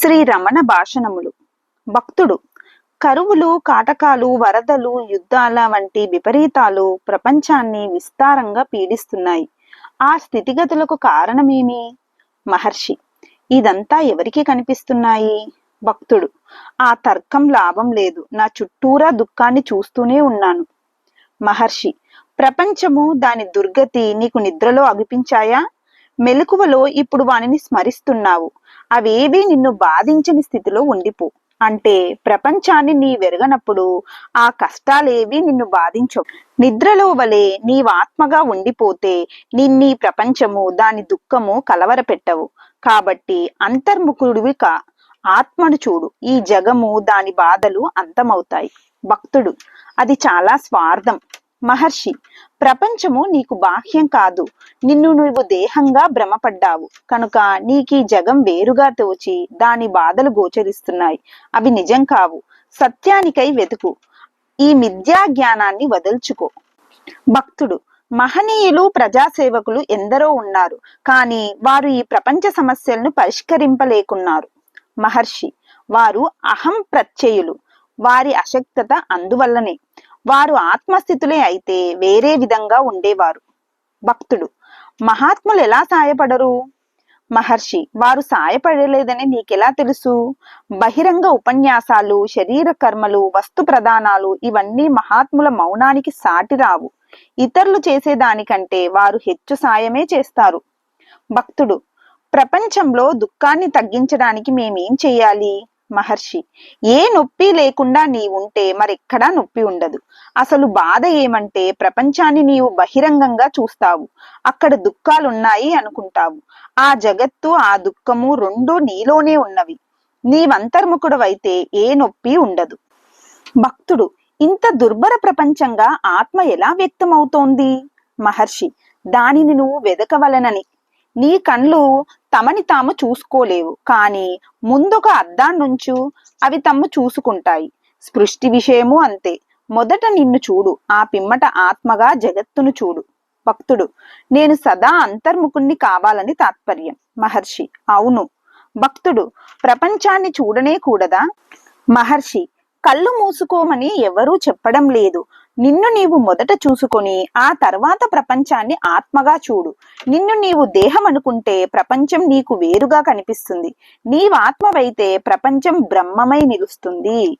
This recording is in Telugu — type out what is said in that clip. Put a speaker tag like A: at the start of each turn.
A: శ్రీ రమణ భాషణములు. భక్తుడు. కరువులు, కాటకాలు, వరదలు, యుద్ధాల వంటి విపరీతాలు ప్రపంచాన్ని విస్తారంగా పీడిస్తున్నాయి. ఆ స్థితిగతులకు కారణమేమి? మహర్షి. ఇదంతా ఎవరికి కనిపిస్తున్నాయి? భక్తుడు. ఆ తర్కం లాభం లేదు. నా చుట్టూరా దుఃఖాన్ని చూస్తూనే ఉన్నాను. మహర్షి. ప్రపంచము, దాని దుర్గతి నీకు నిద్రలో అగుపించాయా? మెలకువలో ఇప్పుడు వానిని స్మరిస్తున్నావు. అవేవీ నిన్ను బాధించని స్థితిలో ఉండిపో. అంటే ప్రపంచాన్ని నీ వెరగనప్పుడు ఆ కష్టాలేవి నిన్ను బాధించవు. నిద్రలో వలె నీవాత్మగా ఉండిపోతే నిన్నీ ప్రపంచము, దాని దుఃఖము కలవరపెట్టవు. కాబట్టి అంతర్ముఖుడివి కా. ఆత్మను చూడు. ఈ జగము, దాని బాధలు అంతమవుతాయి. భక్తుడు. అది చాలా స్వార్థం. మహర్షి. ప్రపంచము నీకు బాహ్యం కాదు. నిన్ను నువ్వు దేహంగా భ్రమపడ్డావు కనుక నీకీ జగం వేరుగా తోచి దాని బాధలు గోచరిస్తున్నాయి. అవి నిజం కావు. సత్యానికై వెతుకు. ఈ మిథ్యా జ్ఞానాన్ని వదల్చుకో. భక్తుడు. మహనీయులు, ప్రజాసేవకులు ఎందరో ఉన్నారు. కానీ వారు ఈ ప్రపంచ సమస్యలను పరిష్కరింపలేకున్నారు. మహర్షి. వారు అహం ప్రత్యయులు. వారి అశక్తత అందువల్లనే. వారు ఆత్మస్థితులే అయితే వేరే విధంగా ఉండేవారు. భక్తుడు. మహాత్ములు ఎలా సాయపడరు? మహర్షి. వారు సాయపడలేదని నీకెలా తెలుసు? బహిరంగ ఉపన్యాసాలు, శరీర కర్మలు, వస్తు ప్రదానాలు ఇవన్నీ మహాత్ముల మౌనానికి సాటి రావు. ఇతరులు చేసేదానికంటే వారు హెచ్చు సాయమే చేస్తారు. భక్తుడు. ప్రపంచంలో దుఃఖాన్ని తగ్గించడానికి మేమేం చెయ్యాలి? మహర్షి. ఏ నొప్పి లేకుండా నీవుంటే మరెక్కడా నొప్పి ఉండదు. అసలు బాధ ఏమంటే ప్రపంచాన్ని నీవు బహిరంగంగా చూస్తావు. అక్కడ దుఃఖాలున్నాయి అనుకుంటావు. ఆ జగత్తు, ఆ దుఃఖము రెండూ నీలోనే ఉన్నవి. నీవంతర్ముఖుడవైతే ఏ నొప్పి ఉండదు. భక్తుడు. ఇంత దుర్భర ప్రపంచంగా ఆత్మ ఎలా వ్యక్తమవుతోంది? మహర్షి. దానిని నువ్వు వెదకవలనని. నీ కళ్ళు తమని తాము చూసుకోలేవు. కానీ ముందొక అద్దాన్నుంచు, అవి తమ్ము చూసుకుంటాయి. సృష్టి విషయము అంతే. మొదట నిన్ను చూడు, ఆ పిమ్మట ఆత్మగా జగత్తును చూడు. భక్తుడు. నేను సదా అంతర్ముఖుణ్ణి కావాలని తాత్పర్యం. మహర్షి. అవును. భక్తుడు. ప్రపంచాన్ని చూడనే కూడదా? మహర్షి. కళ్ళు మూసుకోమని ఎవరూ చెప్పడం లేదు. నిన్ను నీవు మొదట చూసుకొని ఆ తర్వాత ప్రపంచాన్ని ఆత్మగా చూడు. నిన్ను నీవు దేహం అనుకుంటే ప్రపంచం నీకు వేరుగా కనిపిస్తుంది. నీవాత్మవైతే ప్రపంచం బ్రహ్మమై నిలుస్తుంది.